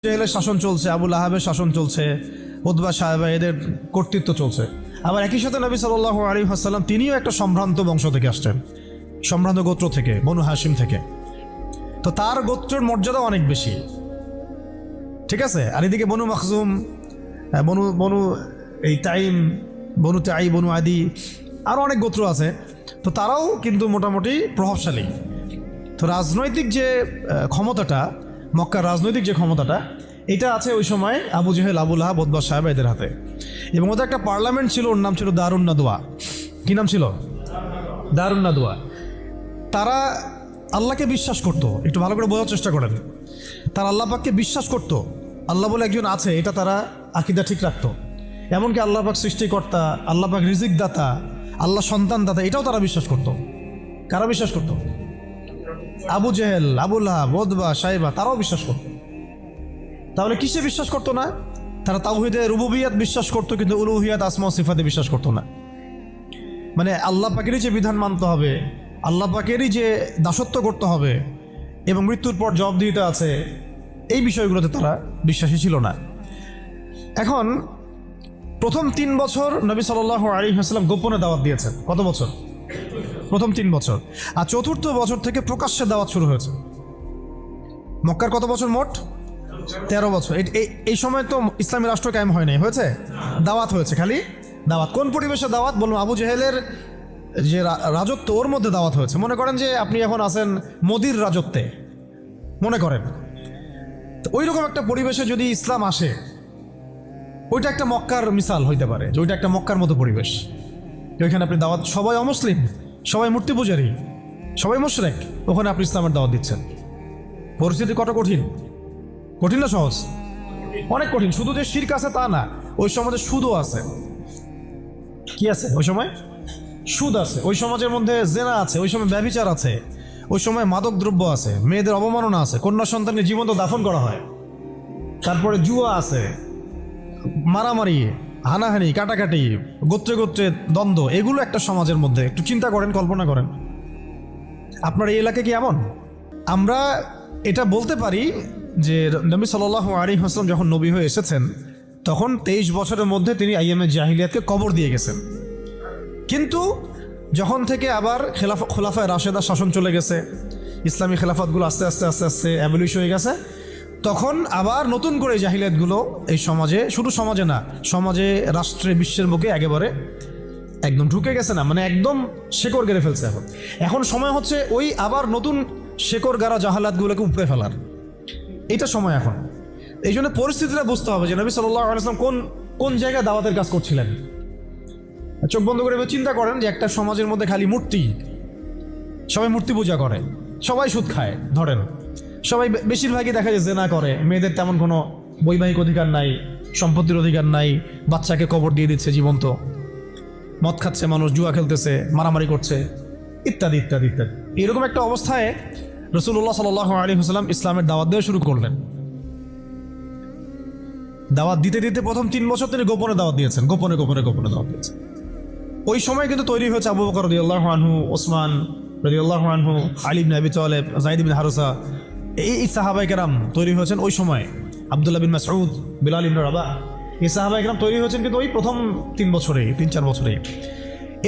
জেহেলের শাসন চলছে, আবুল আহাবের শাসন চলছে, উতবা সাহেবা এদের কর্তৃত্ব চলছে। আবার একই সাথে নবী সাল্লাল্লাহু আলাইহি ওয়াসাল্লাম তিনিও একটা সম্ভ্রান্ত বংশ থেকে আসছেন, সম্ভ্রান্ত গোত্র থেকে, বনু হাশিম থেকে। তো তার গোত্রের মর্যাদা অনেক বেশি, ঠিক আছে। আর এদিকে বনু মাখজুম, বনু বনু এই তাইম, বনু তাই, বনু আদি, আরও অনেক গোত্র আছে। তো তারাও কিন্তু মোটামুটি প্রভাবশালী। তো রাজনৈতিক যে ক্ষমতাটা, মক্কার রাজনৈতিক যে ক্ষমতাটা, এটা আছে ওই সময় আবু জেহেল, আবুল আহাব, উতবা সাহেবা এদের হাতে। এবং ওদের একটা পার্লামেন্ট ছিল, ওর নাম ছিল দারুন নাদওয়া। কি নাম ছিল? দারুন নাদওয়া। তারা আল্লাহকে বিশ্বাস করত, একটু ভালো করে বোঝার চেষ্টা করেন। তারা আল্লাহ পাককে বিশ্বাস করত, আল্লাহ বলে একজন আছে, এটা তারা আকীদা ঠিক রাখতো। এমনকি আল্লাহ পাক সৃষ্টিকর্তা, আল্লাহ পাক রিজিক দাতা, আল্লাহ সন্তান দাতা, এটাও তারা বিশ্বাস করত। কারা বিশ্বাস করত? আবু জেহেল, আবুল আহাব, উতবা সাহেবা, তারাও বিশ্বাস করত। তাহলে কিসে বিশ্বাস করতো না? তারা তাওহীদে রুবুবিয়াত বিশ্বাস করতো, কিন্তু উলুহিয়াত, আসমা ও সিফাতে বিশ্বাস করতো না। মানে আল্লাহ পাকেরই যে বিধান মানতে হবে, আল্লাহ পাকেরই যে দাসত্ব করতে হবে এবং মৃত্যুর পর জবাবদিহিতা আছে, এই বিষয়গুলোতে তারা বিশ্বাসী ছিল না। এখন প্রথম 3 বছর নবী সাল্লাল্লাহু আলাইহি ওয়াসাল্লাম গোপনে দাওয়াত দিয়েছেন। কত বছর? প্রথম 3 বছর। আর চতুর্থ বছর থেকে প্রকাশ্যে দাওয়াত শুরু হয়েছে। মক্কার কত বছর মোট? 13 বছর। এই সময় তো ইসলামী রাষ্ট্র কায়েম হয় নাই, হয়েছে দাওয়াত হয়েছে, খালি দাওয়াত। কোন পরিবেশে দাওয়াত বলুন? আবু জেহেলের যে রাজত্ব, ওর মধ্যে দাওয়াত হয়েছে। মনে করেন যে আপনি এখন আছেন মোদির রাজত্বে, মনে করেন ওই রকম একটা পরিবেশে যদি ইসলাম আসে, ওইটা একটা মক্কার মিসাল হইতে পারে, যে ওইটা একটা মক্কার মতো পরিবেশ। ওইখানে আপনি দাওয়াত, সবাই অমুসলিম, সবাই মূর্তি পূজারী, সবাই মুশরিক, ওখানে আপনি ইসলামের দাওয়াত দিচ্ছেন। পরিস্থিতি কত কঠিন! কঠিন না সহজ? অনেক কঠিন। শুধু যে শিরক আছে তা না, ওই সমাজে সুদও আছে। কি আছে ওই সময়? সুদ আছে। ওই সমাজের মধ্যে জেনা আছে, ওই সময় ব্যভিচার আছে, ওই সময় মাদক দ্রব্য আছে, মেয়েদের অবমাননা আছে, কন্যা সন্তানকে জীবন্ত দাফন করা হয়, তারপরে জুয়া আছে, মারামারি, হানাহানি, কাটাকাটি, গোত্রে গোত্রে দ্বন্দ্ব, এগুলো একটা সমাজের মধ্যে। একটু চিন্তা করেন, কল্পনা করেন, আপনার এই এলাকায় কি এমন? আমরা এটা বলতে পারি যে নবী সাল্লাল্লাহু আলাইহি ওয়াসাল্লাম যখন নবী হয়ে এসেছেন, তখন 23 বছরের মধ্যে তিনি আইয়ামে জাহিলিয়াতকে কবর দিয়ে গেছেন। কিন্তু যখন থেকে আবার খোলাফায়ে রাশেদা শাসন চলে গেছে, ইসলামী খেলাফতগুলো আস্তে আস্তে আস্তে আস্তে অ্যাবলিশ হয়ে গেছে, তখন আবার নতুন করে জাহিলিয়াতগুলো এই সমাজে, শুধু সমাজে না, সমাজে, রাষ্ট্রে, বিশ্বের বুকে একেবারে একদম ঢুকে গেছে, না মানে একদম শেকড় গেড়ে ফেলছে। এখন সময় হচ্ছে ওই আবার নতুন শেকড় গাড়া জাহালাতগুলোকে উপড়ে ফেলার, এটা সময় এখন। এই জন্য পরিস্থিতিটা বুঝতে হবে যে নবী সাল্লাল্লাহু আলাইহি ওয়াসাল্লাম কোন জায়গায় দাওয়াতের কাজ করছিলেন। চোখ বন্ধ করে চিন্তা করেন যে একটা সমাজের মধ্যে খালি মূর্তি, সবাই মূর্তি পূজা করে, সবাই সুদ খায়, ধরেন সবাই, বেশিরভাগই দেখা যায় জেনা করে, মেয়েদের তেমন কোনো বৈবাহিক অধিকার নাই, সম্পত্তির অধিকার নাই, বাচ্চাকে কবর দিয়ে দিচ্ছে জীবন্ত, মদ খাচ্ছে মানুষ, জুয়া খেলতেছে, মারামারি করছে, ইত্যাদি ইত্যাদি ইত্যাদি। এরকম একটা অবস্থায় রাসূলুল্লাহ সাল্লাল্লাহু আলাইহি ওয়াসাল্লাম ইসলামের দাওয়াত দেওয়া শুরু করলেন। দাওয়াত দিতে দিতে প্রথম 3 বছর তিনি গোপনে দাওয়াত দিয়েছেন, গোপনে গোপনে গোপনে দাওয়াত দিয়েছেন। ওই সময় কিন্তু তৈরি হয়েছে আবু বকর রাদিয়াল্লাহু আনহু, ওসমান রাদিয়াল্লাহু আনহু, আলী ইবনে আবি তালেব, যায়েদ ইবনে হারসা, এই সাহাবায়ে কেরাম তৈরি হয়েছেন ওই সময়। আব্দুল্লাহ বিন মাসউদ, বিলাল ইবনে রাবাহ, এই সাহাবায়ে কেরাম তৈরি হয়েছেন কিন্তু ওই প্রথম 3 বছরে, 3-4 বছরে।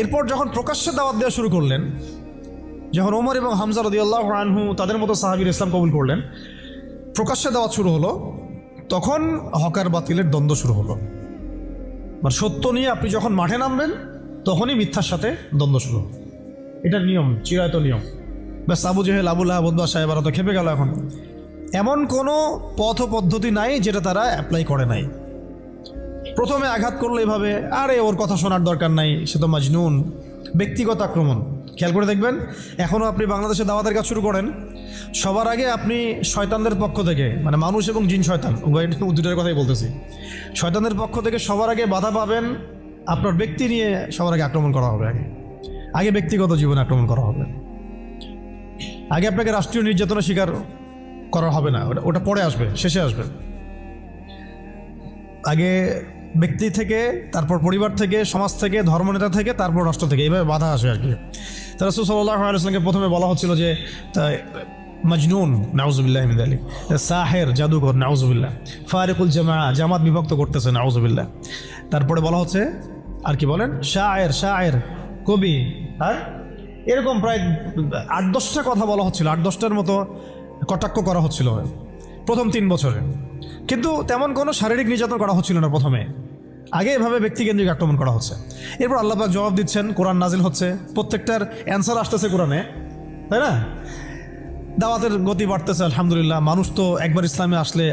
এরপর যখন প্রকাশ্যে দাওয়াত দেওয়া শুরু করলেন, যখন ওমর এবং হামজা রাদিয়াল্লাহু আনহু তাদের মতো সাহাবীর ইসলাম কবুল করলেন, প্রকাশ্যে দাওয়াত শুরু হলো, তখন হকার বাতিলের দ্বন্দ্ব শুরু হলো। মানে সত্য নিয়ে আপনি যখন মাঠে নামবেন, তখনই মিথ্যার সাথে দ্বন্দ্ব শুরু হলো। এটার নিয়ম, চিরায়ত নিয়ম। ব্যাস, আবু জেহেল, আবুল আহাব, উতবা সাহেবারা তো খেপে গেল। এখন এমন কোনো পথ পদ্ধতি নাই যেটা তারা অ্যাপ্লাই করে নাই। প্রথমে আঘাত করলো এভাবে, আরে ওর কথা শোনার দরকার নাই, সে তো মাজনুন, ব্যক্তিগত আক্রমণ। খেয়াল করে দেখবেন, এখনও আপনি বাংলাদেশে দাওয়াতের কাজ শুরু করেন, সবার আগে আপনি শয়তানদের পক্ষ থেকে, মানে মানুষ এবং জিন শয়তান দুটোর কথাই বলতেছি, শয়তানদের পক্ষ থেকে সবার আগে বাধা পাবেন। আপনার ব্যক্তি নিয়ে সবার আগে আক্রমণ করা হবে, আগে ব্যক্তিগত জীবনে আক্রমণ করা হবে। আগে আপনাকে রাষ্ট্রীয় নির্যাতনের শিকার করা হবে না, ওটা পরে আসবে, শেষে আসবে। আগে ব্যক্তি থেকে, তারপর পরিবার থেকে, সমাজ থেকে, ধর্মনেতা থেকে, তারপর রাষ্ট্র থেকে, এইভাবে বাধা আসে আর কি। রাসূল সাল্লাল্লাহু আলাইহি ওয়াসাল্লামকে প্রথমে বলা হচ্ছিল যে মাজনুন, নাউজুবিল্লাহ মিন যালিক, সাহের, জাদুঘর, নাউজুবিল্লাহ, ফারিকুল জামা, জামাত বিভক্ত করতেছে, নাউজুবিল্লাহ। তারপরে বলা হচ্ছে আর কি বলেন, শায়ের, শায়ের, কবি, আর এরকম প্রায় 8-10টা কথা বলা হচ্ছিল, 8-10টার মতো কটাক্ষ করা হচ্ছিল প্রথম 3 বছরে। কিন্তু তেমন কোনো শারীরিক নির্যাতন করা হচ্ছিল না প্রথমে, আগে এভাবে ব্যক্তিকেন্দ্রিক আক্রমণ করা হচ্ছে। এরপর আল্লাহ পাক জবাব দিচ্ছেন, কোরআন নাজিল হচ্ছে, প্রত্যেকটার অ্যান্সার আসতেছে কোরআনে, তাই না? দাওয়াতের গতি বাড়তেছে, আলহামদুলিল্লাহ। মানুষ তো একবার ইসলামে আসলে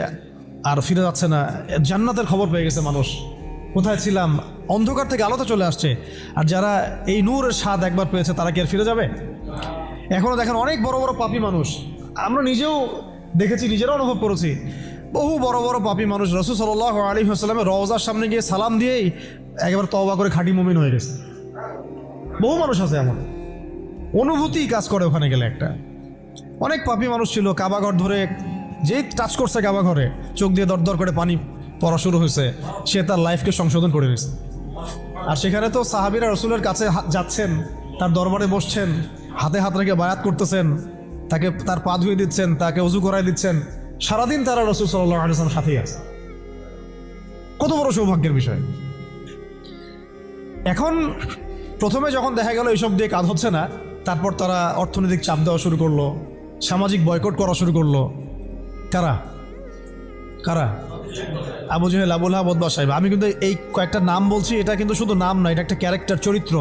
আর ফিরে যাচ্ছে না, জান্নাতের খবর পেয়ে গেছে মানুষ। কোথায় ছিলাম, অন্ধকার থেকে আলোতে চলে আসছে। আর যারা এই নূরের স্বাদ একবার পেয়েছে তারা কি আর ফিরে যাবে? এখনো দেখেন অনেক বড় বড় পাপী মানুষ, আমরা নিজেও দেখেছি, নিজেরাও অনুভব করেছি, বহু বড় বড় পাপী মানুষ রাসূল সাল্লাল্লাহু আলাইহি ওয়াসাল্লামের রওজার সামনে গিয়ে সালাম দিয়েই একেবারে তওবা করে খাঁটি মুমিন হয়ে গেছে। বহু মানুষ আছে এমন, অনুভূতি কাজ করে ওখানে গেলে। একটা অনেক পাপী মানুষ ছিল, কাবাঘর ধরে যেই টাচ করছে কাবা ঘরে, চোখ দিয়ে দরদর করে পানি পড়া শুরু হয়েছে, সে তার লাইফকে সংশোধন করে নিয়েছে। আর সেখানে তো সাহাবীরা রাসূলের কাছে যাচ্ছেন, তার দরবারে বসছেন, হাতে হাত রেখে বায়াত করতেছেন, তাকে তার পা ধুয়ে দিচ্ছেন, তাকে ওযু করাই দিচ্ছেন, সারাদিন তারা রাসূল সাল্লাল্লাহু আলাইহি ওয়াসাল্লামের সাথেই আছে। কত বড় সৌভাগ্যের বিষয়। এখন প্রথমে যখন দেখা গেল এইসব দিয়ে কাজ হচ্ছে না, তারপর তারা অর্থনৈতিক চাপ দেওয়া শুরু করলো, সামাজিক বয়কট করা শুরু করলো। কারা কারা? আবু জেহেল, আবু লাহাব, উতবা, সাইবা। আমি কিন্তু এই কয়েকটা নাম বলছি, এটা কিন্তু শুধু নাম না, এটা একটা ক্যারেক্টার, চরিত্র।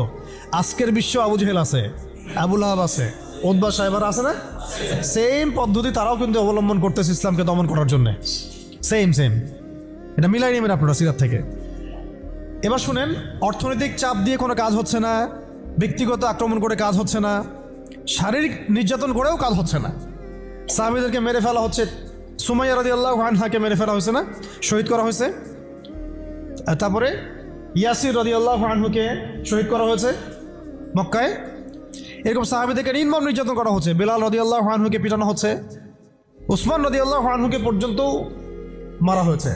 আজকের বিশ্ব আবু জেহেল আছে, আবু লাহাব আছে, উতবা, সাইবার আছে না? সেম পদ্ধতি তারাও কিন্তু অবলম্বন করতেছে ইসলামকে দমন করার জন্য। সেম সেম, এটা মিলাই নেবেন আপনারা সিরাত থেকে। এবার শুনেন, অর্থনৈতিক চাপ দিয়ে কোনো কাজ হচ্ছে না, ব্যক্তিগত আক্রমণ করে কাজ হচ্ছে না, শারীরিক নির্যাতন করেও কাজ হচ্ছে না। সাহাবীদেরকে মেরে ফেলা হচ্ছে, সুমাইয়া রাদিয়াল্লাহু আনহাকে মেরে ফেলা হয়েছে না, শহীদ করা হয়েছে। তারপরে ইয়াসির রাদিয়াল্লাহু আনহুকে শহীদ করা হয়েছে মক্কায়। এরকম সাহাবীদেরকে নির্মম নির্যাতন করা হচ্ছে, বেলাল রাদিয়াল্লাহু আনহুকে পিটানো হচ্ছে, উসমান রাদিয়াল্লাহু আনহুকে পর্যন্ত মারা হয়েছে,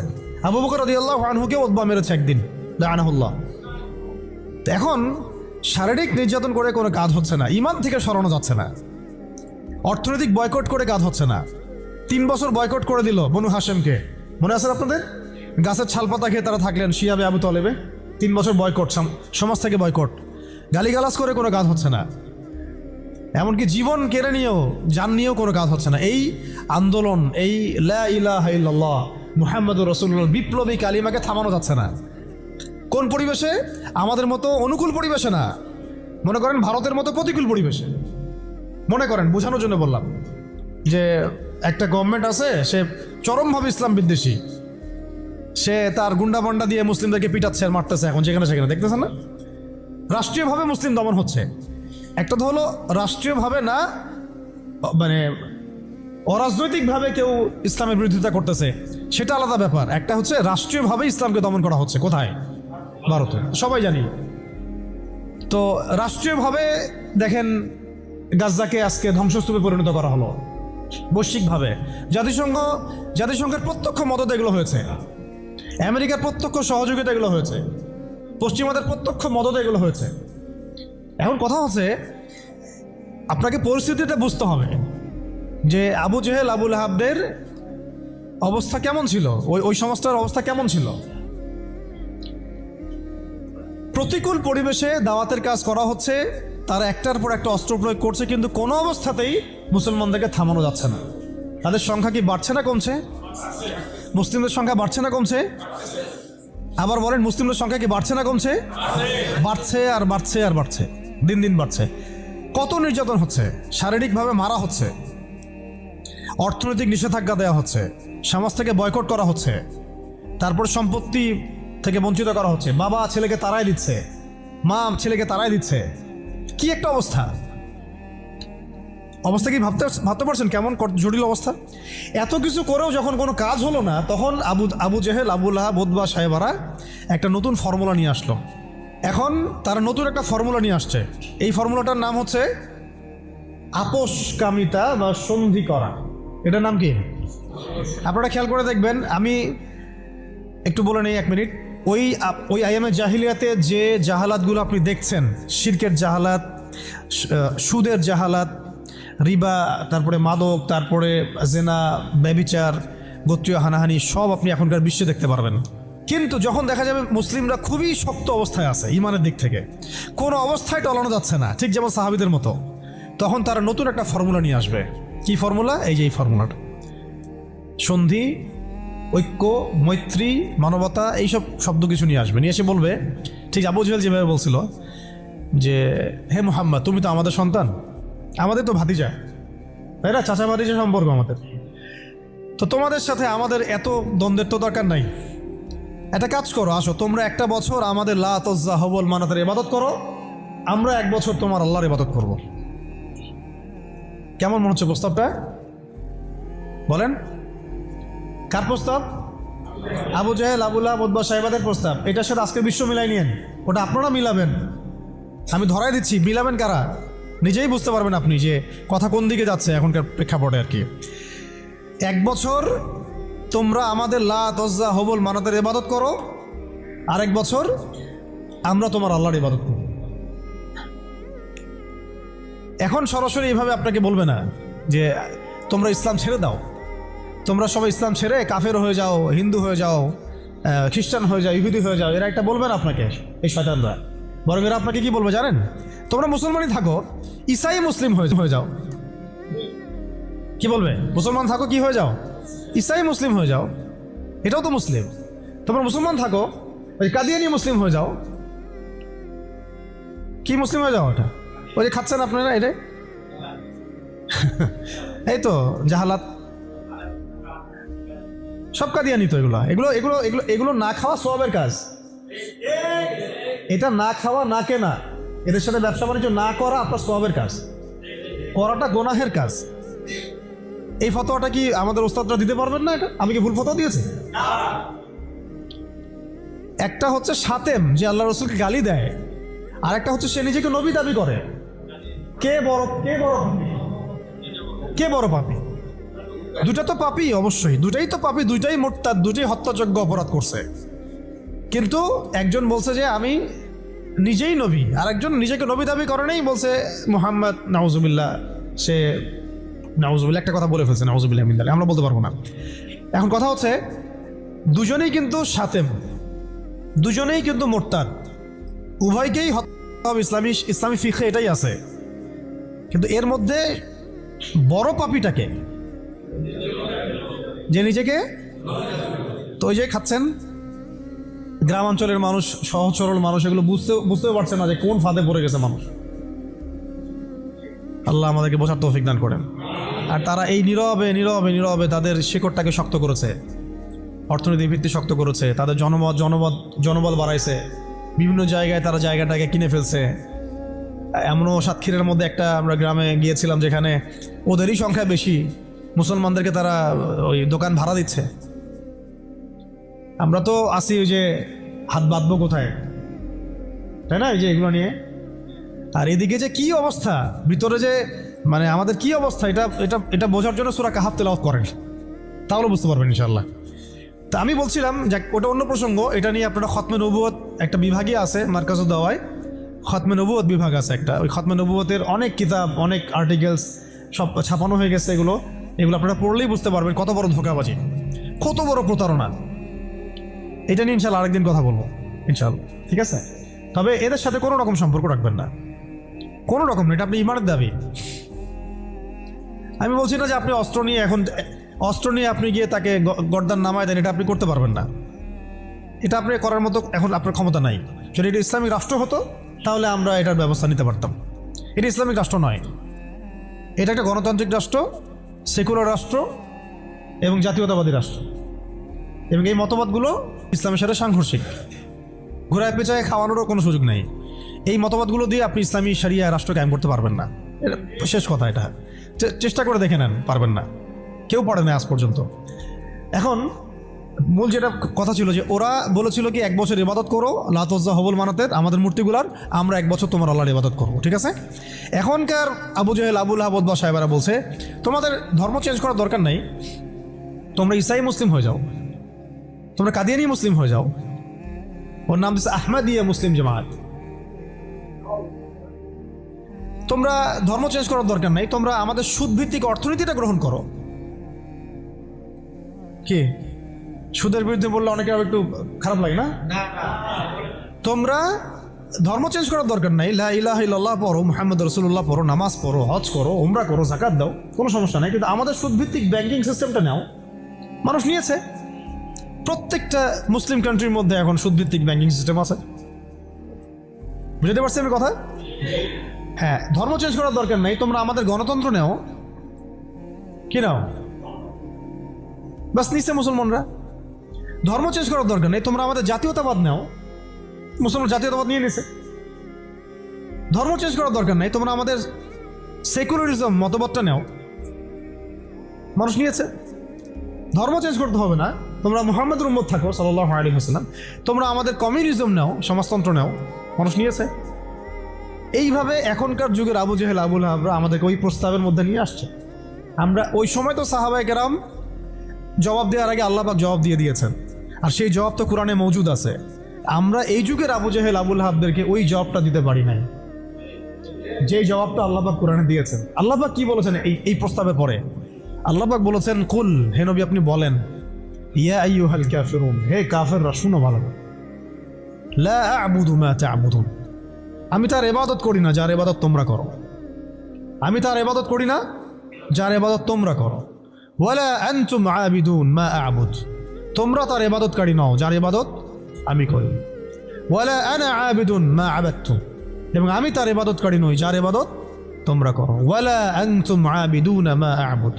আবু বকর রাদিয়াল্লাহু আনহুকে উতবা মেরেছে একদিন, লাআনাহুল্লাহ। এখন শারীরিক নির্যাতন করে কোনো কাজ হচ্ছে না, ঈমান থেকে সরানো যাচ্ছে না, অর্থনৈতিক বয়কট করে কাজ হচ্ছে না। 3 বছর বয়কট করে দিল বনু হাশেমকে, মনে আছে আপনাদের? গাছের ছালপাতা খেয়ে তারা থাকলেন শিয়াবে আবু তলেবে। 3 বছর বয়কট, সমাজ থেকে বয়কট, গালিগালাজ করে কোনো কাজ হচ্ছে না। এমনকি জীবন কেড়ে নিয়েও, জান নিয়েও কোনো কাজ হচ্ছে না। এই আন্দোলন, এই লা ইলাহা ইল্লাল্লাহ মুহাম্মাদুর রাসূলুল্লাহ বিপ্লবী কালিমাকে থামানো যাচ্ছে না। কোন পরিবেশে? আমাদের মতো অনুকূল পরিবেশে না, মনে করেন ভারতের মতো প্রতিকূল পরিবেশে। মনে করেন, বোঝানোর জন্য বললাম যে একটা গভর্নমেন্ট আছে, সে চরমভাবে ইসলাম বিদ্বেষী, সে তার গুন্ডাবন্ডা দিয়ে মুসলিমদেরকে পিটাচ্ছে আর মারতেছে, এখন যেখানে সেখানে দেখতেছেন না। রাষ্ট্রীয়ভাবে মুসলিম দমন হচ্ছে। একটা তো হলো রাষ্ট্রীয়ভাবে না, মানে অরাজনৈতিকভাবে কেউ ইসলামের বিরোধিতা করতেছে, সেটা আলাদা ব্যাপার। একটা হচ্ছে রাষ্ট্রীয়ভাবে ইসলামকে দমন করা হচ্ছে। কোথায়? ভারতে, সবাই জানি। তো রাষ্ট্রীয়ভাবে দেখেন গাজাকে আজকে ধ্বংসস্তূপে পরিণত করা হলো বৈশ্বিকভাবে। জাতিসংঘের প্রত্যক্ষ মদত এগুলো হয়েছে, আমেরিকার প্রত্যক্ষ সহযোগিতা এগুলো হয়েছে, পশ্চিমাদের প্রত্যক্ষ মদত এগুলো হয়েছে। এখন কথা হচ্ছে, আপনাকে পরিস্থিতিটা বুঝতে হবে যে আবু জেহেল, আবু লাহাবদের অবস্থা কেমন ছিল, ওই সমাজটার অবস্থা কেমন ছিল। প্রতিকূল পরিবেশে দাওয়াতের কাজ করা হচ্ছে, তারা একটার পর একটা অস্ত্র প্রয়োগ করছে, কিন্তু কোনো অবস্থাতেই মুসলমানদেরকে থামানো যাচ্ছে না। তাদের সংখ্যা কি বাড়ছে না কমছে? মুসলিমদের সংখ্যা বাড়ছে না কমছে? আবার বলেন, মুসলিমদের সংখ্যা কি বাড়ছে না কমছে? বাড়ছে আর বাড়ছে আর বাড়ছে, দিন দিন বাড়ছে। কত নির্যাতন হচ্ছে, শারীরিকভাবে মারা হচ্ছে, অর্থনৈতিক নিষেধাজ্ঞা দেওয়া হচ্ছে, সমাজ থেকে বয়কট করা হচ্ছে, তারপর সম্পত্তি থেকে বঞ্চিত করা হচ্ছে, বাবা ছেলেকে তাড়াই দিচ্ছে, মা ছেলেকে তাড়াই দিচ্ছে। কি একটা অবস্থা! অবস্থা কি ভাবতে পারছেন কেমন জটিল অবস্থা? এত কিছু করেও যখন কোনো কাজ হলো না, তখন আবু জেহেল, আবু লাহাব, উতবা, সাইবারা একটা নতুন ফর্মুলা নিয়ে আসলো। এখন তারা নতুন একটা ফর্মুলা নিয়ে আসছে। এই ফর্মুলাটার নাম হচ্ছে আপোষকামিতা বা সন্ধি করা। এটার নাম কি? আপনারা খেয়াল করে দেখবেন, আমি একটু বলে নেই 1 মিনিট। ওই আইয়ামে জাহিলিয়াতে যে জাহালাতগুলো আপনি দেখছেন, শিরকের জাহালাত, সুদের জাহালাত, রিবা, তারপরে মাদক, তারপরে জেনা, ব্যভিচার, গোত্রীয় হানাহানি সব আপনি এখনকার বিশ্বে দেখতে পারবেন। কিন্তু যখন দেখা যাবে মুসলিমরা খুবই শক্ত অবস্থায় আছে ইমানের দিক থেকে, কোনো অবস্থায় টলানো যাচ্ছে না, ঠিক যেমন সাহাবীদের মতো, তখন তারা নতুন একটা ফর্মুলা নিয়ে আসবে। কি ফর্মুলা? এই যে এই ফর্মুলাটা, সন্ধি, ঐক্য, মৈত্রী, মানবতা, এইসব শব্দ কিছু নিয়ে আসবে, নিয়ে এসে বলবে ঠিক আবু জেহেল যেভাবে বলছিল যে হে মুহাম্মদ, তুমি তো আমাদের সন্তান, আমাদের তো ভাতিজা, তাই না? চাচা ভাতিজা সম্পর্ক আমাদের, তো তোমাদের সাথে আমাদের এত দ্বন্দ্বের তো দরকার নাই। একটা কাজ করো, আসো তোমরা একটা বছর আমাদের লাত, উজ্জা, হবল, মানাতের ইবাদত করো, আমরা এক বছর তোমার আল্লাহর ইবাদত করব। কেমন মনে হচ্ছে প্রস্তাবটা? বলেন, কার প্রস্তাব? আবু জাহেল, আবু লাহাব, উতবা, সাইবাদের প্রস্তাব। এটার সাথে আজকে বিশ্ব মিলাই নিয়েন, ওটা আপনারা মিলাবেন। আমি ধরাই দিচ্ছি, মিলাবেন কারা নিজেই বুঝতে পারবেন আপনি যে কথা কোন দিকে যাচ্ছে এখনকার প্রেক্ষাপটে আর কি। এক বছর তোমরা আমাদের লাত, উজ্জা, হবল, মানাতের ইবাদত করো, আরেক বছর আমরা তোমার আল্লাহর ইবাদত করব। এখন সরাসরি এইভাবে আপনাকে বলবে না যে তোমরা ইসলাম ছেড়ে দাও, তোমরা সবাই ইসলাম ছেড়ে কাফের হয়ে যাও, হিন্দু হয়ে যাও, খ্রিস্টান হয়ে যাও, ইহুদি হয়ে যাও। এরা একটা বলবে না আপনাকে, এই শয়তানরা। বরং এরা আপনাকে কি বলবে জানেন? তোমরা মুসলমানই থাকো, ঈসাই মুসলিম হয়ে যাও। কি বলবে? মুসলমান থাকো, কি হয়ে যাও? ঈসাই মুসলিম হয়ে যাও, এটাও তো মুসলিম। তোমরা মুসলমান থাকো, ওই কাদিয়ানি মুসলিম হয়ে যাও। কি মুসলিম হয়ে যাও? ওটা ওই যে খাচ্ছেন আপনারা, এটাই এই তো জাহালাত, সব কাদিয়ানি তো। এগুলো এগুলো এগুলো এগুলো এগুলো না খাওয়া সওয়াবের কাজ। এটা না খাওয়া, না কেনা, এদের সাথে ব্যবসা বাণিজ্য না করা আপনার সওয়াবের কাজ, করাটা গোনাহের কাজ। এই ফতোয়াটা কি আমাদের ওস্তাদরা দিতে পারবেন না? এটা আমি কি ভুল ফতোয়া দিয়েছি? একটা হচ্ছে সাতেম, যে আল্লাহ রসুলকে গালি দেয়, আর একটা হচ্ছে সে নিজেকে নবী দাবি করে। কে বড় পাপী? দুটা তো পাপী, অবশ্যই দুটাই তো পাপী, দুইটাই মুরতাদ, দুটাই হত্যাযোগ্য অপরাধ করছে। কিন্তু একজন বলছে যে আমি নিজেই নবী, আর একজন নিজেকে নবী দাবি করে নেই, বলছে মুহাম্মদ, নাউজুবিল্লাহ, সে নাউজুবিল্লাহ একটা কথা বলে ফেলছে, নাউজুবিল্লাহ মিন যালিক, আমরা বলতে পারবো না। এখন কথা হচ্ছে দুজনেই কিন্তু সাতেম, দুজনেই কিন্তু মুরতাদ, উভয়কেই হত্যা হবে। ইসলামী ফিকহে এটাই আছে। কিন্তু এর মধ্যে বড় পাপীটাকে, যে নিজেকে, তো ওই যে খাচ্ছেন গ্রামাঞ্চলের মানুষ, সহজ সরল মানুষ, এগুলো বুঝতেও পারছে না যে কোন ফাঁদে পড়ে গেছে মানুষ। আল্লাহ আমাদেরকে বোঝার তৌফিক দান করেন। আর তারা এই নীরবে নীরবে নীরবে তাদের শিকড়টাকে শক্ত করেছে, অর্থনৈতিক ভিত্তি শক্ত করেছে, তাদের জনবল বাড়াইছে, বিভিন্ন জায়গায় তারা জায়গাটাকে কিনে ফেলছে। এমনও সাতক্ষীরার মধ্যে একটা আমরা গ্রামে গিয়েছিলাম যেখানে ওদেরই সংখ্যা বেশি, মুসলমানদেরকে তারা ওই দোকান ভাড়া দিচ্ছে। আমরা তো আসি ওই যে হাত বাঁধবো কোথায়, তাই না, এই যে এগুলো নিয়ে। আর এদিকে যে কি অবস্থা ভিতরে, যে মানে আমাদের কি অবস্থা, এটা এটা এটা বোঝার জন্য সূরা কাহাফ তেলাওয়াত করেন, তাহলে বুঝতে পারবেন ইনশাআল্লাহ। তা আমি বলছিলাম যে ওটা অন্য প্রসঙ্গ, এটা নিয়ে আপনারা খতমে নবুয়ত একটা বিভাগই আছে মার্কাজুদ দাওয়ায়, খতমে নবুয়ত বিভাগ আছে একটা। ওই খতমে নবুয়তের অনেক কিতাব, অনেক আর্টিকেলস সব ছাপানো হয়ে গেছে। এগুলো আপনারা পড়লেই বুঝতে পারবেন কত বড় ধোঁকাবাজি, কত বড় প্রতারণা। এটা নিয়ে ইনশাআল্লাহ আরেকদিন কথা বলবো ইনশাআল্লাহ, ঠিক আছে? তবে এদের সাথে কোনো রকম সম্পর্ক রাখবেন না, কোনো রকম না। এটা আপনি ইমানের দাবি। আমি বলছি না যে আপনি অস্ত্র নিয়ে আপনি গিয়ে তাকে গর্দান নামায় দেন, এটা আপনি করতে পারবেন না। এটা আপনি করার মতো এখন আপনার ক্ষমতা নাই। যদি এটা ইসলামিক রাষ্ট্র হতো তাহলে আমরা এটার ব্যবস্থা নিতে পারতাম। এটা ইসলামিক রাষ্ট্র নয়, এটা একটা গণতান্ত্রিক রাষ্ট্র, সেকুলার রাষ্ট্র এবং জাতীয়তাবাদী রাষ্ট্র। এবং এই মতবাদগুলো ইসলামের সাথে সাংঘর্ষিক, ঘোরায় পেঁচায় খাওয়ানোরও কোনো সুযোগ নেই। এই মতবাদগুলো দিয়ে আপনি ইসলামী শরিয়া রাষ্ট্র কায়েম করতে পারবেন না, এটা শেষ কথা। এটা চেষ্টা করে দেখে নেন, পারবেন না, কেউ পারে না আজ পর্যন্ত। এখন মূল যেটা কথা ছিল যে ওরা বলেছিল কি 1 বছর ইবাদত করো লাত উজ্জা হবল মানাতের, আমাদের মূর্তিগুলার, আমরা 1 বছর তোমার আল্লাহর ইবাদত করবো, ঠিক আছে? এখনকার আবু জাহেল, আবু লাহাব, উতবা সাহেবারা বলছে তোমাদের ধর্ম চেঞ্জ করার দরকার নাই, তোমরা ঈসাই মুসলিম হয়ে যাও, তোমরা কাদিয়ানি মুসলিম হয়ে যাও। ওর নাম দিচ্ছে আহমদিয়া মুসলিম জামাত। তো তোমরা ধর্ম চেঞ্জ করার দরকার নাই, তোমরা আমাদের সুদভিত্তিক অর্থনীতিটা গ্রহণ করো। কি সুদের বিরুদ্ধে বললে অনেকে একটু খারাপ লাগে না? তোমরা ধর্ম চেঞ্জ করার দরকার নাই, লা ইলাহা ইল্লাল্লাহ পড়ো, মুহাম্মদ রাসূলুল্লাহ পড়ো, নামাজ পড়ো, হজ করো, উমরা করো, যাকাত দাও, কোনো সমস্যা নাই। কিন্তু আমাদের সুদভিত্তিক ব্যাংকিং সিস্টেমটা নাও। মানুষ নিয়েছে, প্রত্যেকটা মুসলিম কান্ট্রির মধ্যে এখন সুদভিত্তিক ব্যাংকিং সিস্টেম আছে। বুঝতে পারছি আমি কথা? হ্যাঁ, ধর্ম চেঞ্জ করার দরকার নাই, তোমরা আমাদের গণতন্ত্র নাও। কি নাও? বাস নিচ্ছে মুসলমানরা। ধর্ম চেঞ্জ করার দরকার নেই, তোমরা আমাদের জাতীয়তাবাদ নাও। মুসলমান জাতীয়তাবাদ নিয়ে নিছে। ধর্ম চেঞ্জ করার দরকার নেই, তোমরা আমাদের সেকুলারিজম মতবাদটা নাও। মানুষ নিয়েছে। ধর্ম চেঞ্জ করতে হবে না, তোমরা মুহাম্মদের উম্মত থাকো সাল্লাল্লাহু আলাইহি ওয়াসাল্লাম। তোমরা আমাদের কমিউনিজম নাও, সমাজতন্ত্র নাও। মানুষ নিয়েছে। এইভাবে এখনকার যুগের আবু জেহেল, আবু লাহাবরা আমাদেরকে ওই প্রস্তাবের মধ্যে নিয়ে আসছে। আমরা ওই সময় তো সাহাবায়ে কেরাম জবাব দেওয়ার আগে আল্লাহ পাক জবাব দিয়ে দিয়েছেন, আর সেই জবাব তো কোরআনে মওজুদ আছে। আমরা এই যুগের আবু জেহেল, আবু লাহাবদেরকে ওই জবাবটা দিতে পারি নাই, যেই জবাবটা আল্লাহ পাক কোরআনে দিয়েছেন। আল্লাহ পাক কি বলেছেন এই প্রস্তাবের পরে? আল্লাহ পাক বলেছেন, কুল, হে নবী আপনি বলেন, ইয়া আইয়ুহাল কাফিরুন, হে কাফেররা শুনো ভালো, লা আ'বুদু মা তা'বুদুন, আমি তার ইবাদত করি না যার ইবাদত তোমরা করো। আমি তার ইবাদত করি না যার ইবাদত তোমরা করো। ওয়ালা আনতুম আবিদুন মা আ'বুদ, তোমরা তার ইবাদতকারী নও যার ইবাদত আমি করি। ওয়ালা আনা আবিদুন মা আবাদতুম, এবং আমি তার ইবাদতকারী নই যার ইবাদত তোমরা করো। ওয়ালা আনতুম আবিদুন মা আ'বুদ,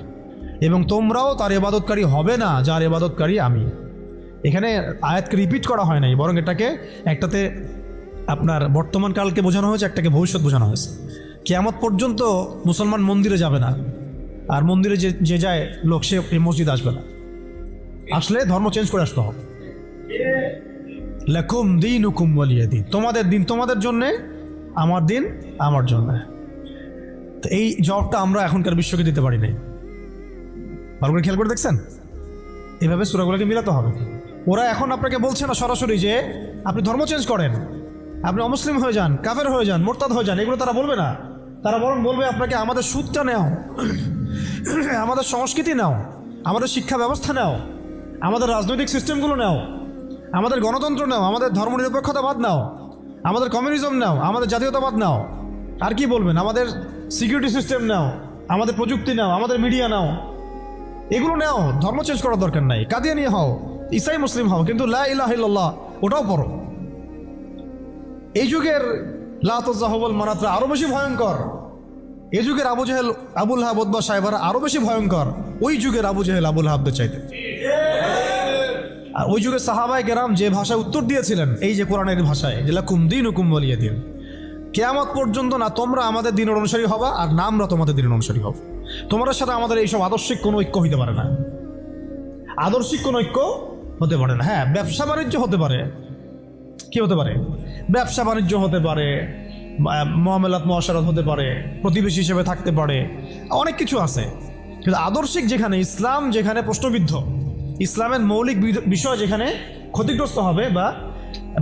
এবং তোমরাও তার ইবাদতকারী হবে না যার ইবাদতকারী আমি। এখানে আয়াতকে রিপিট করা হয় নাই, বরং এটাকে একটাতে আপনার বর্তমান কালকে বোঝানো হয়েছে, একটাকে ভবিষ্যৎ বোঝানো হয়েছে। কিয়ামত পর্যন্ত মুসলমান মন্দিরে যাবে না, আর মন্দিরে যে যায় লোক সে এই মসজিদ আসবে না। আসলে ধর্ম চেঞ্জ করে আসতে হবে। লাকুম দীনুকুম ওয়ালিয়া দীন, তোমাদের দিন তোমাদের জন্যে, আমার দিন আমার জন্য। তো এই জবাবটা আমরা এখনকার বিশ্বকে দিতে পারি নাই। ভালো করে খেয়াল করে দেখছেন? এইভাবে সূরাগুলোকে মিলাতে হবে। ওরা এখন আপনাকে বলছে না সরাসরি যে আপনি ধর্ম চেঞ্জ করেন, আপনি অমুসলিম হয়ে যান, কাফের হয়ে যান, মোরতাদ হয়ে যান, এগুলো তারা বলবে না। তারা বরং বলবে আপনাকে আমাদের সুদটা নাও, আমাদের সংস্কৃতি নাও, আমাদের শিক্ষা ব্যবস্থা নাও, আমাদের রাজনৈতিক সিস্টেমগুলো নাও, আমাদের গণতন্ত্র নাও, আমাদের ধর্মনিরপেক্ষতাবাদ নাও, আমাদের কমিউনিজম নাও, আমাদের জাতীয়তাবাদ নাও। আর কি বলবেন? আমাদের সিকিউরিটি সিস্টেম নাও, আমাদের প্রযুক্তি নাও, আমাদের মিডিয়া নাও, এগুলো নাও। ধর্ম চেঞ্জ করার দরকার নাই। কাদিয়ানি হও, ইসাই মুসলিম হও, কিন্তু লা ইলাহা ইল্লাল্লাহ ওটাও পড়ো। এই যুগের লা তুযাহু ওয়াল মানাতরা আরো বেশি ভয়ঙ্কর। এই যুগের আবু জেহেল, আবু লাহাব, উতবা, সাইবারা আরো বেশি ভয়ঙ্কর ওই যুগের আবু জেহেল, আবু লাহাবদের চাইতে। আর ওই যুগের সাহাবায়ে কেরাম যে ভাষায় উত্তর দিয়েছিলেন, এই যে কোরআনের ভাষায়, যে লাকুম দীনুকুম ওয়ালিয়া দীন, কিয়ামত পর্যন্ত না তোমরা আমাদের দিনের অনুসারী হবা, আর না আমরা তোমাদের দিনের অনুসারী হব। তোমাদের সাথে আমাদের এইসব আদর্শিক কোনো ঐক্য হইতে পারে না। আদর্শিক কোনো ঐক্য হতে পারে না। হ্যাঁ, ব্যবসা বাণিজ্য হতে পারে। কি হতে পারে? ব্যবসা বাণিজ্য হতে পারে, মুআমালাত মুআশারাত হতে পারে, প্রতিবেশী হিসেবে থাকতে পারে, অনেক কিছু আছে। কিন্তু আদর্শিক যেখানে, ইসলাম যেখানে প্রশ্নবিদ্ধ, ইসলামের মৌলিক বিষয় যেখানে ক্ষতিগ্রস্ত হবে বা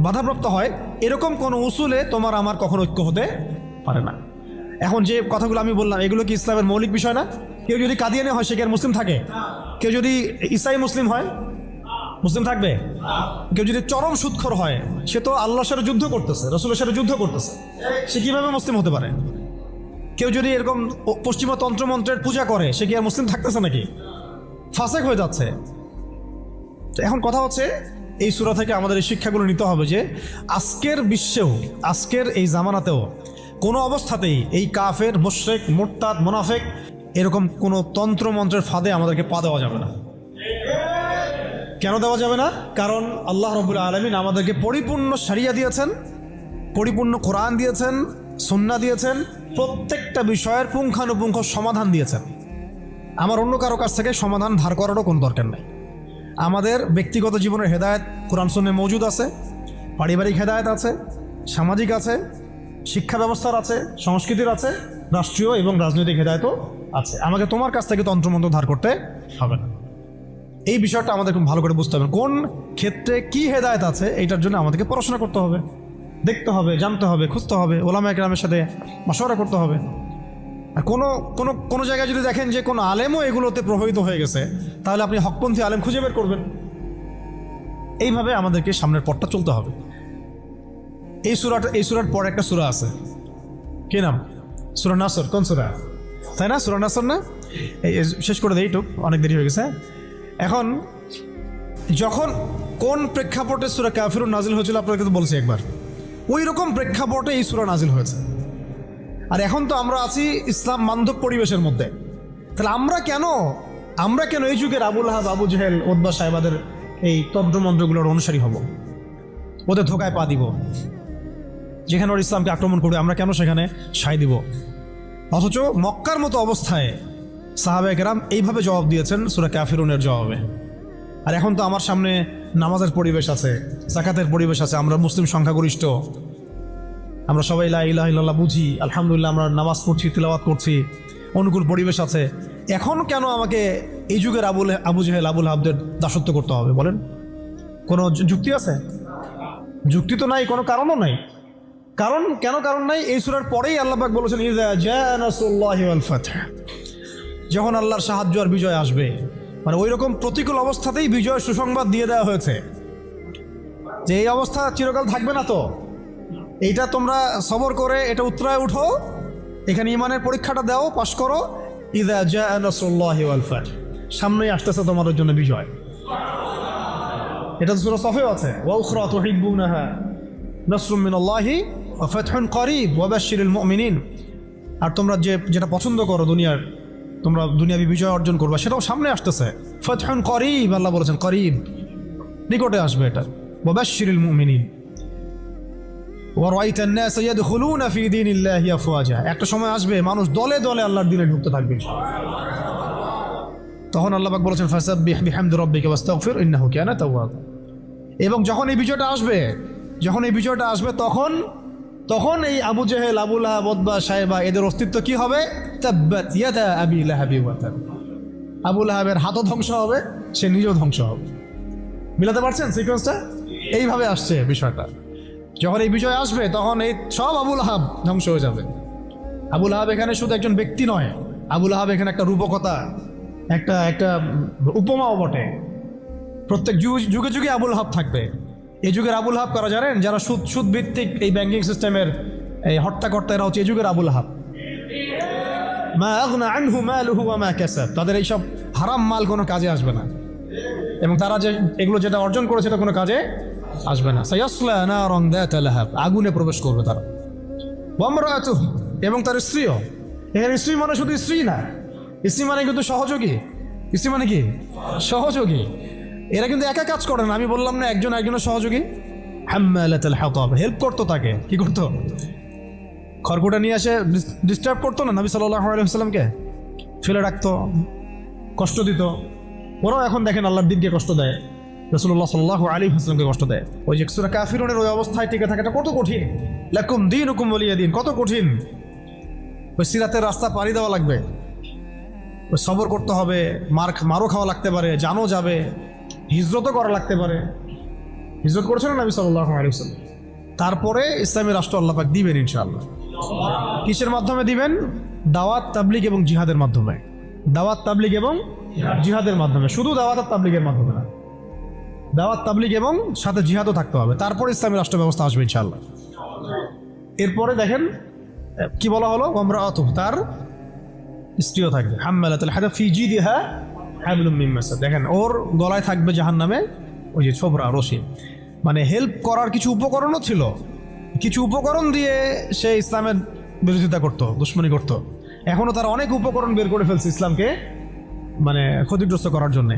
বাধাপ্রাপ্ত হয়, এরকম কোনো উসুলে তোমার আমার কখনো ঐক্য হতে পারে না। এখন যে কথাগুলো আমি বললাম, এগুলো কি ইসলামের মৌলিক বিষয় না? কেউ যদি কাদিয়ানি হয় সে কি আর মুসলিম থাকে? কেউ যদি ইসাই মুসলিম হয় মুসলিম থাকবে? কেউ যদি চরম সুদখোর হয়, সে তো আল্লাহর সাথে যুদ্ধ করতেছে, রাসূলের সাথে যুদ্ধ করতেছে, সে কিভাবে মুসলিম হতে পারে? কেউ যদি এরকম পশ্চিমা তন্ত্রমন্ত্রের পূজা করে, সে কি আর মুসলিম থাকতেছে নাকি? ফাসেক হয়ে যাচ্ছে। তো এখন কথা হচ্ছে, এই সূরা থেকে আমাদের এই শিক্ষাগুলো নিতে হবে যে আজকের বিশ্বেও, আজকের এই জামানাতেও কোনো অবস্থাতেই এই কাফের, মুশরিক, মুরতাদ, মুনাফিক এরকম কোনো তন্ত্রমন্ত্রের ফাঁদে আমাদেরকে পা দেওয়া যাবে না। কেন দেওয়া যাবে না? কারণ আল্লাহ রাব্বুল আলামিন আমাদেরকে পরিপূর্ণ শরিয়া দিয়েছেন, পরিপূর্ণ কোরআন দিয়েছেন, সুন্নাহ দিয়েছেন, প্রত্যেকটা বিষয়ের পুঙ্খানুপুঙ্খ সমাধান দিয়েছেন। আমার অন্য কারো কাছ থেকে সমাধান ধার করারও কোনো দরকার নেই। আমাদের ব্যক্তিগত জীবনের হেদায়েত কোরআন সুন্নাহে মওজুদ আছে, পারিবারিক হেদায়েত আছে, সামাজিক আছে, শিক্ষা ব্যবস্থার আছে, সংস্কৃতির আছে, রাষ্ট্রীয় এবং রাজনৈতিক হেদায়েতও আছে। আমাকে তোমার কাছ থেকে তন্ত্রমন্ত্র ধার করতে হবে না। এই বিষয়টা আমাদের খুব ভালো করে বুঝতে হবে। কোন ক্ষেত্রে কি হেদায়েত আছে এইটার জন্য আমাদেরকে পড়াশোনা করতে হবে, দেখতে হবে, জানতে হবে, খুঁজতে হবে, ওলামা একরামের সাথে মাশওয়ারা করতে হবে। আর কোনো কোনো কোনো জায়গায় যদি দেখেন যে কোনো আলেমও এগুলোতে প্রভাবিত হয়ে গেছে, তাহলে আপনি হকপন্থী আলেম খুঁজে বের করবেন। এইভাবে আমাদেরকে সামনের পথটা চলতে হবে। এই সূরার পর একটা সূরা আছে, কি নাম? সূরা নাসর। কোন সূরা? তাই না, সূরা নাসর না? এই শেষ করে দেই, টুক অনেক দেরি হয়ে গেছে। এখন যখন কোন প্রেক্ষাপটে সূরা কাফিরুন নাজিল হয়েছিল আপনাকে তো বলছি একবার, ওই রকম প্রেক্ষাপটে এই সূরা নাজিল হয়েছে। আর এখন তো আমরা আছি ইসলাম বান্ধব পরিবেশের মধ্যে, তাহলে আমরা কেন এই যুগের আবু লাহাব, আবু জেহেল, উতবা সাহেবাদের এই তন্ত্রমন্ত্রগুলোর অনুসারী হব, ওদের ধোকায় পা দিব? যেখানে ওর ইসলামকে আক্রমণ করবে আমরা কেন সেখানে সায় দিব? অথচ মক্কার মতো অবস্থায় সাহাবায়ে কেরাম এইভাবে জবাব দিয়েছেন সূরা কাফিরুনের জবাবে। আর এখন তো আমার সামনে নামাজের পরিবেশ আছে, যাকাতের পরিবেশ আছে, আমরা মুসলিম সংখ্যাগরিষ্ঠ, আমরা সবাই লা ইলাহা ইল্লাল্লাহ বুঝি, আলহামদুলিল্লাহ আমরা নামাজ পড়ছি, তিলাওয়াত করছি, অনুকূল পরিবেশ আছে। এখন কেন আমাকে এই যুগের আবু জেহেল, আবু লাহাবদের দাসত্ব করতে হবে বলেন? কোনো যুক্তি আছে? যুক্তি তো নাই, কোনো কারণও নাই। কারণ নাই? এই সূরার পরেই আল্লাহ পাক বলেছেন ইযা জাআ নাসরুল্লাহি ওয়াল ফাth, যখন আল্লাহর সাহায্য আর বিজয় আসবে। মানে ওই রকম প্রতিকূল অবস্থাতেই বিজয় সুসংবাদ দিয়ে দেওয়া হয়েছে যে এই অবস্থা চিরকাল থাকবে না, তো এইটা তোমরা সবর করে এটা উতরায় উঠো, এখানে ইমানের পরীক্ষাটা দাও, পাশ করো। ইযা জাআ নাসরুল্লাহি ওয়াল ফাth, সামনেই আসতেছে তোমাদের জন্য বিজয়। এটা তো সূরা সফেও আছে, ওয়া উখরা তুহিব্বুনাহা নাসরুম মিনাল্লাহি ওয়া ফাতহুন করিব ওয়া বাশশিরিল মুমিনিন। আর তোমরা যেটা পছন্দ করো দুনিয়ার, তোমরা দুনিয়াবি বিজয় অর্জন করবা, সেটাও সামনে আসতেছে। ফাতহুন করিব, আল্লাহ বলেছেন করিব, নিকটে আসবে এটা। ওয়া বাশশিরিল মুমিনিন ওয়া রাআইতান নাস ইয়াদখুলুনা ফি দীনিল্লাহি আফওয়াজা, একটা সময় আসবে মানুষ দলে দলে আল্লাহর দ্বীনে ঢুকতে থাকবে। তখন আল্লাহ পাক বলেছেন ফাসাব্বিহ বিহামদি রাব্বিকা ওয়াস্তাগফির ইন্নাহু কানা তাওয়াবা। এবং যখন এই বিজয়টা আসবে তখন এই আবু জেহেল, আবু লাহাব, উতবা সাহেবা এদের অস্তিত্ব কি হবে? তাব্বাত ইয়াদা আবি লাহাবি ওয়া তাব, আবু লাহাবের হাতও ধ্বংস হবে, সে নিজেও ধ্বংস হবে। মিলাতে পারছেন সিকোয়েন্সটা? এইভাবে আসছে বিষয়টা। যখন এই বিজয় আসবে তখন এই সব আবু লাহাব ধ্বংস হয়ে যাবে। আবু লাহাব এখানে শুধু একজন ব্যক্তি নয়, আবু লাহাব এখানে একটা রূপকথা, একটা উপমাও বটে। প্রত্যেক যুগে যুগে আবু লাহাব থাকবে। এই যুগের আবু লাহাব কারা জানেন? যারা সুদ ভিত্তিক এই ব্যাংকিং সিস্টেমের এই হর্তাকর্তা, এরা হচ্ছে এই যুগের আবু লাহাব। মা আগনা আনহু মালুহু ওয়া মা কাসাব, তাদের এইসব হারাম মাল কোনো কাজে আসবে না, এবং তারা এগুলো যেটা অর্জন করেছে সেটা কোনো কাজে আসবে না। সায়াসলা নারান যাতা লাহাব, আগুনে প্রবেশ করবে তারা। ওয়া ইমরাতুহু, এবং তার স্ত্রীও। এখানে স্ত্রী মানে শুধু স্ত্রী না, স্ত্রী মানে কিন্তু সহযোগী। স্ত্রী মানে কি? সহযোগী। এরা কিন্তু একা কাজ করে না, আমি বললাম না একজন একজনের সহযোগী। হাম্মালাতুল হাতাব, হেল্প করতো তাকে। কি করতো? খড়কুটা নিয়ে এসে ডিস্টার্ব করতো না নবী সাল্লাল্লাহু আলাইহি ওয়াসাল্লামকে, ফেলে রাখতো, কষ্ট দিত। ওরাও এখন দেখেন আল্লাহর দ্বীনকে কষ্ট দেয়, রাসূলুল্লাহ সাল্লাল্লাহু আলাইহি ওয়াসাল্লামকে কষ্ট দেয়। ওই যে সূরা কাফিরুনের ওই অবস্থায় টিকে থাকাটা কত কঠিন। লাকুম দীনুকুম ওয়ালিয়া দীন, কত কঠিন। ওই সিরাতের রাস্তা পাড়ি দেওয়া লাগবে, ওই সবর করতে হবে, মারও খাওয়া লাগতে পারে, জানও যাবে, হিজরতও করা লাগতে পারে। হিজরত করেছেন নবী সাল্লাল্লাহু আলাইহি ওয়াসাল্লাম। তারপরে ইসলামী রাষ্ট্র আল্লাহ পাক দিবেন ইনশাআল্লাহ। কিসের মাধ্যমে দিবেন? দাওয়াত, তাবলীগ এবং জিহাদের মাধ্যমে। দাওয়াত, তাবলীগ এবং জিহাদের মাধ্যমে, শুধু দাওয়াত আর তাবলীগের মাধ্যমে না, দাওয়াত, তাবলীগ এবং সাথে জিহাদও থাকতে হবে। তারপরে ইসলামী রাষ্ট্র ব্যবস্থা আসবে ইনশাআল্লাহ। এরপরে দেখেন কি বলা হলো, ওয়ামরাআতুহু, তার স্ত্রীও থাকবে। হাম্মালাতুল হাতাব ফি জিদিহা হাবলুম মিন মাসাদ, দেখেন ওর গলায় থাকবে জাহান্নামে ওই যে ছোবরা, রশি। মানে হেল্প করার কিছু উপকরণও ছিল, কিছু উপকরণ দিয়ে সে ইসলামের বিরোধিতা করতো, দুশ্মনী করতো। এখনও তারা অনেক উপকরণ বের করে ফেলছে ইসলামকে মানে ক্ষতিগ্রস্ত করার জন্য।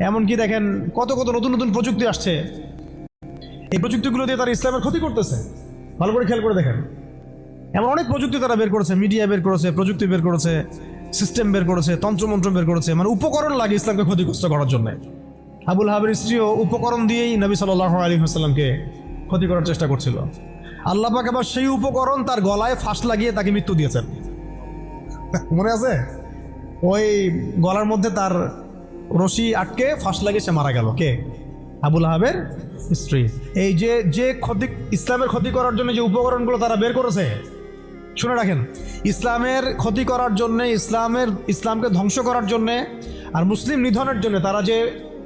এমনকি দেখেন কত নতুন নতুন প্রযুক্তি আসছে, এই প্রযুক্তিগুলো দিয়ে তারা ইসলামের ক্ষতি করতেছে। ভালো করে খেয়াল করে দেখেন, এমন অনেক প্রযুক্তি তারা বের করেছে, মিডিয়া বের করেছে, প্রযুক্তি বের করেছে, সিস্টেম বের করেছে, তন্ত্রমন্ত্র বের করেছে, মানে উপকরণ লাগে ইসলামকে ক্ষতিগ্রস্ত করার জন্য। আবু লাহাবের স্ত্রীও উপকরণ দিয়েই নবী সাল্লাল্লাহু আলাইহি ওয়াসাল্লামকে ক্ষতি করার চেষ্টা করছিল। আল্লাহ পাক আবার সেই উপকরণ তার গলায় ফাঁস লাগিয়ে তাকে মৃত্যু দিয়েছেন, মনে আছে? ওই গলার মধ্যে তার রশি আটকে ফাঁস লাগিয়ে সে মারা গেল। কে? আবু লাহাবের স্ত্রী। এই যে ইসলামের ক্ষতি করার জন্য যে উপকরণগুলো তারা বের করেছে, শুনে রাখেন, ইসলামের ক্ষতি করার জন্যে, ইসলামকে ধ্বংস করার জন্যে আর মুসলিম নিধনের জন্য তারা যে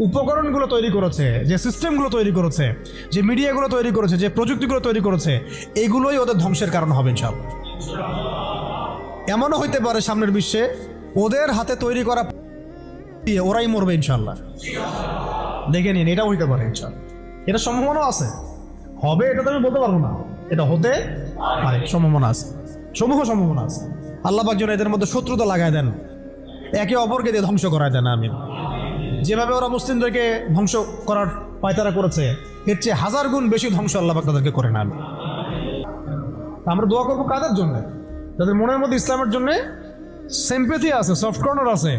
উপকরণগুলো তৈরি করেছে, যে সিস্টেমগুলো তৈরি করেছে, যে মিডিয়াগুলো তৈরি করেছে, যে প্রযুক্তিগুলো তৈরি করেছে, এগুলোই ওদের ধ্বংসের কারণ হবে ইনশাআল্লাহ। এমনও হইতে পারে সামনের বিশ্বে ওদের হাতে তৈরি করা দিয়ে ওরাই মরবে ইনশাআল্লাহ। দেখে নিন, এটাও হইতে পারে ইনশাআল্লাহ। এটা সম্ভাবনা আছে, হবে এটা তো আমি বলতে পারবো না, এটা হতে পারে, সম্ভাবনা আছে, সম্ভাবনা আছে। আল্লাহ পাক যেন এদের মধ্যে শত্রুতা লাগায় দেন, একে অপরকে দিয়ে ধ্বংস করায় দেন। আমিন। যেভাবে ওরা মুসলিমদেরকে ধ্বংস করার পায়তারা করেছে, এর চেয়ে 1000 গুণ বেশি ধ্বংস আল্লাহ পাক তাদেরকে করে নেন। আমরা দোয়া করবো কাদের জন্য? যাদের মনের মধ্যে ইসলামের জন্য সিম্প্যাথি আছে, সফট কর্নার আছে,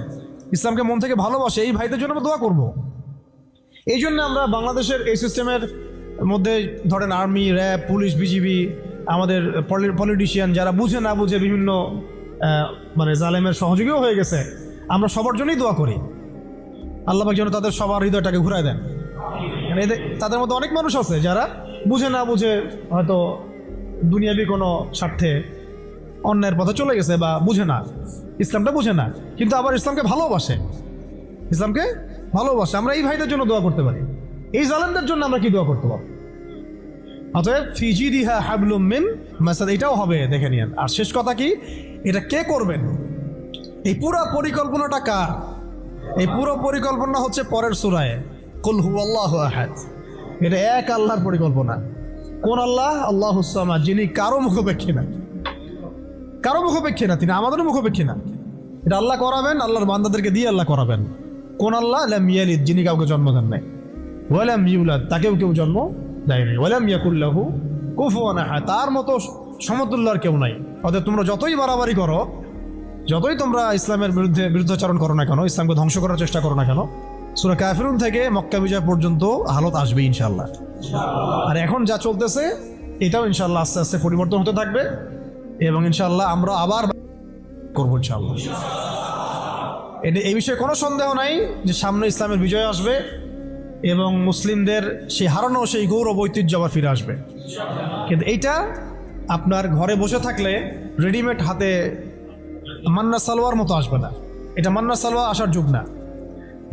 ইসলামকে মন থেকে ভালোবাসে, এই ভাইদের জন্য আমরা দোয়া করবো। এই জন্য আমরা বাংলাদেশের এই সিস্টেমের মধ্যে ধরেন আর্মি, র্যাব, পুলিশ, বিজিবি, আমাদের পলিটিশিয়ান যারা বুঝে না বুঝে বিভিন্ন মানে জালেমের সহযোগীও হয়ে গেছে, আমরা সবার জন্যই দোয়া করি আল্লাহ পাক যেন তাদের সবার হৃদয়টাকে ঘুরায় দেন। তাদের মধ্যে অনেক মানুষ আছে যারা বুঝে না বুঝে হয়তো দুনিয়াবি কোনো স্বার্থে অন্যায়ের পথে চলে গেছে, বা বুঝে না, ইসলামটা বুঝে না, কিন্তু আবার ইসলামকে ভালোবাসে, আমরা এই ভাইদের জন্য দোয়া করতে পারি। এই জালেমদের জন্য আমরা কি দোয়া করতে পারি? অতএব ফিজিদিহা হাবলুম মিন মাসাদ, এটাও হবে, দেখে নিন। আর শেষ কথা কি, এটা কে করবেন? এই পুরো পরিকল্পনাটা কার? এই পুরো পরিকল্পনা হচ্ছে পরের সূরায় কুল হুয়াল্লাহু আহাদ। এটা এক আল্লাহর পরিকল্পনা। কোন আল্লাহ? আল্লাহুস সামাদ, যিনি কারো মুখাপেক্ষী না, তিনি আমাদেরও মুখাপেক্ষী না। এটা আল্লাহ করাবেন, আল্লাহর বান্দাদেরকে দিয়ে আল্লাহ করাবেন। কোন আল্লাহ? লাম ইয়ালিদ, যিনি কাউকে জন্ম দেন নাই, ওয়া লাম ইউলাদ, তাকেও কেউ জন্ম দেয় নাই, ওয়া লাম ইয়াকুল লাহু কুফুয়ান আহাদ, তার মতো সমতুল্য আর কেউ নাই। অতএব তোমরা যতই বাড়াবাড়ি করো, যতই তোমরা ইসলামের বিরুদ্ধাচরণ করো না কেন, ইসলামকে ধ্বংস করার চেষ্টা করো না কেন, সূরা কাফিরুন থেকে মক্কা বিজয় পর্যন্ত হালত আসবে ইনশাআল্লাহ। আর এখন যা চলতেছে এটাও ইনশাআল্লাহ আস্তে আস্তে পরিবর্তন হতে থাকবে, এবং ইনশাআল্লাহ আমরা আবার করবো ইনশাআল্লাহ। এই বিষয়ে কোনো সন্দেহ নাই যে সামনে ইসলামের বিজয় আসবে এবং মুসলিমদের সেই হারানো সেই গৌরব ঐতিহ্য আবার ফিরে আসবে। কিন্তু এইটা আপনার ঘরে বসে থাকলে রেডিমেড হাতে মান্না সালোয়ার মতো আসবে না। এটা মান্না সালোয়ার আসার যুগ না,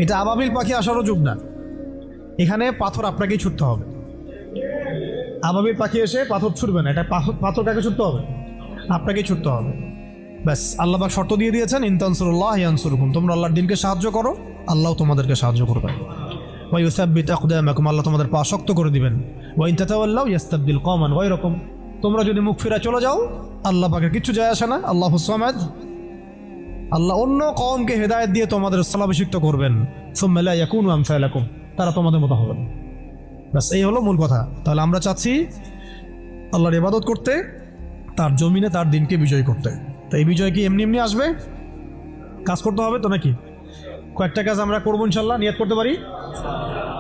এটা আবাবিল পাখি আসারও যুগ না। এখানে পাথর আপনাকেই ছুটতে হবে। আবাবিল পাখি এসে পাথর ছুটবে না, এটা পাথর কাকে ছুটতে হবে? আপনাকেই ছুটতে হবে। ব্যাস, আল্লাহ পাক শর্ত দিয়ে দিয়েছেন, ইন তানসুরুল্লাহ ইয়ানসুরকুম, তোমরা আল্লাহর দ্বীনকে সাহায্য করো, আল্লাহ তোমাদেরকে সাহায্য করবেন। ওয়া ইউসাব্বিত আকদামাকুম, আল্লাহ তোমাদের পা শক্ত করে দিবেন। ওয়া ইন তাতাওয়াল্লাউ ইস্তাবদিল কওমান গায়রাকুম, তোমরা যদি মুখ ফিরে চলে যাও, আল্লাহ পাকের কিছু যায় আসে না, আল্লাহুস সামাদ, আল্লাহ অন্য কওমকে হেদায়েত দিয়ে তোমাদের স্থলাভিষিক্ত করবেন। সুম্মা লা ইয়াকুনু আমসালাকুম, তারা তোমাদের মতো হবে। ব্যাস, এই হলো মূল কথা। তাহলে আমরা চাচ্ছি আল্লাহর ইবাদত করতে, তার জমিনে তার দিনকে বিজয় করতে। তো এই বিজয় কি এমনি এমনি আসবে? কাজ করতে হবে তো নাকি? কয়েকটা কাজ আমরা করবো ইনশাল্লাহ, নিয়ত করতে পারি।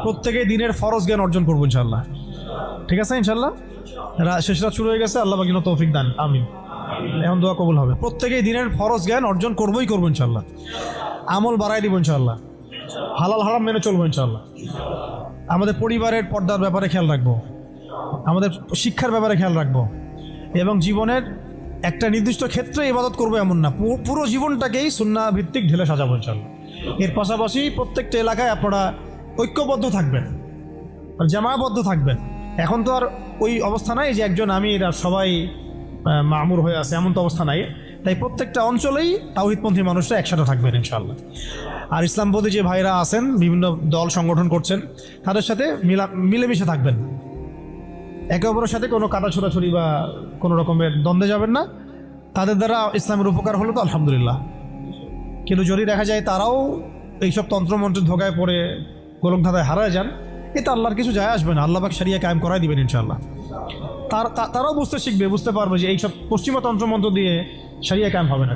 প্রত্যেকে দিনের ফরজ জ্ঞান অর্জন করবো ইনশাল্লাহ, ঠিক আছে ইনশাল্লাহ। শেষ রাত শুরু হয়ে গেছে, আল্লাহ পাক যেন তৌফিক দান, আমিন। এখন দোয়া কবুল হবে। প্রত্যেকেই দিনের ফরজ জ্ঞান অর্জন করবো ইনশাল্লাহ। আমল বাড়াই দিব ইনশাল্লাহ, হালাল হারাম মেনে চলবো ইনশাল্লাহ। আমাদের পরিবারের পর্দার ব্যাপারে খেয়াল রাখবো, আমাদের শিক্ষার ব্যাপারে খেয়াল রাখবো, এবং জীবনের একটা নির্দিষ্ট ক্ষেত্রে ইবাদত করবো এমন না, পুরো জীবনটাকেই সুন্নাহ ভিত্তিক ঢেলে সাজাবো ইনশাল্লাহ। এর পাশাপাশি প্রত্যেকটা এলাকায় আপনারা ঐক্যবদ্ধ থাকবেন, জামায়াবদ্ধ থাকবেন। এখন তো আর ওই অবস্থা নাই যে একজন আমির আর সবাই মামুর হয়ে আছে, এমন তো অবস্থা নাই। তাই প্রত্যেকটা অঞ্চলেই তাওহীদপন্থী মানুষরা একসাথে থাকবেন ইনশাআল্লাহ। আর ইসলামপন্থী যে ভাইরা আছেন, বিভিন্ন দল সংগঠন করছেন, তাদের সাথে মিলেমিশে থাকবেন। একে অপরের সাথে কোনো কাটা ছোড়াছুড়ি বা কোনো রকমের দ্বন্দ্বে যাবেন না। তাদের দ্বারা ইসলামের উপকার হলো তো আলহামদুলিল্লাহ। কিন্তু যদি দেখা যায় তারাও এইসব তন্ত্রমন্ত্রের ধোকায় পড়ে গোলকধাঁধায় হারায় যান, এটা আল্লাহর কিছু যায় আসবে না। আল্লাহ পাক শরিয়া কায়েম করাই দিবেন ইনশাআল্লাহ। তারাও বুঝতে শিখবে, বুঝতে পারবে যে এইসব পশ্চিমা তন্ত্রমন্ত্র দিয়ে শরিয়া কায়েম হবে না।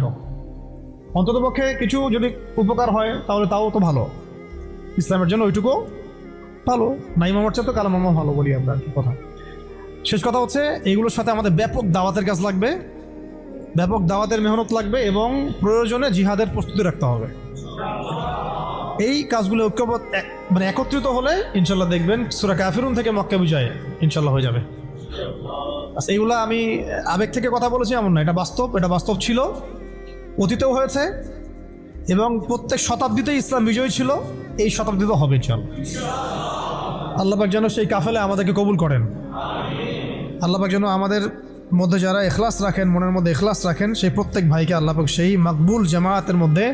অন্ততপক্ষে কিছু যদি উপকার হয় তাহলে তাও তো ভালো, ইসলামের জন্য ওইটুকু ভালো। নাই মামার চেয়ে তো কালা মামা ভালো বলি আমরা কথা। শেষ কথা হচ্ছে, এইগুলোর সাথে আমাদের ব্যাপক দাওয়াতের কাজ লাগবে, ব্যাপক দাওয়াতের মেহনত লাগবে, এবং প্রয়োজনে জিহাদের প্রস্তুতি রাখতে হবে। এই কাজগুলো একত্রিত হলে ইনশাল্লাহ দেখবেন সূরা কাফিরুন থেকে মক্কা বিজয় ইনশাল্লাহ হয়ে যাবে। আচ্ছা, এইগুলো আমি আবেগ থেকে কথা বলেছি এমন না, এটা বাস্তব ছিল, অতীতেও হয়েছে, এবং প্রত্যেক শতাব্দীতেই ইসলাম বিজয়ী ছিল, এই শতাব্দীতেও হবে ইনশাআল্লাহ। আল্লাহ পাক যেন সেই কাফেলে আমাদেরকে কবুল করেন। আল্লাহ পাক যেন আমাদের মধ্যে যারা ইখলাস রাখেন, মনের মধ্যে ইখলাস রাখেন, সেই প্রত্যেক ভাইকে আল্লাহ পাক সেই মকবুল জামায়াতের মধ্যে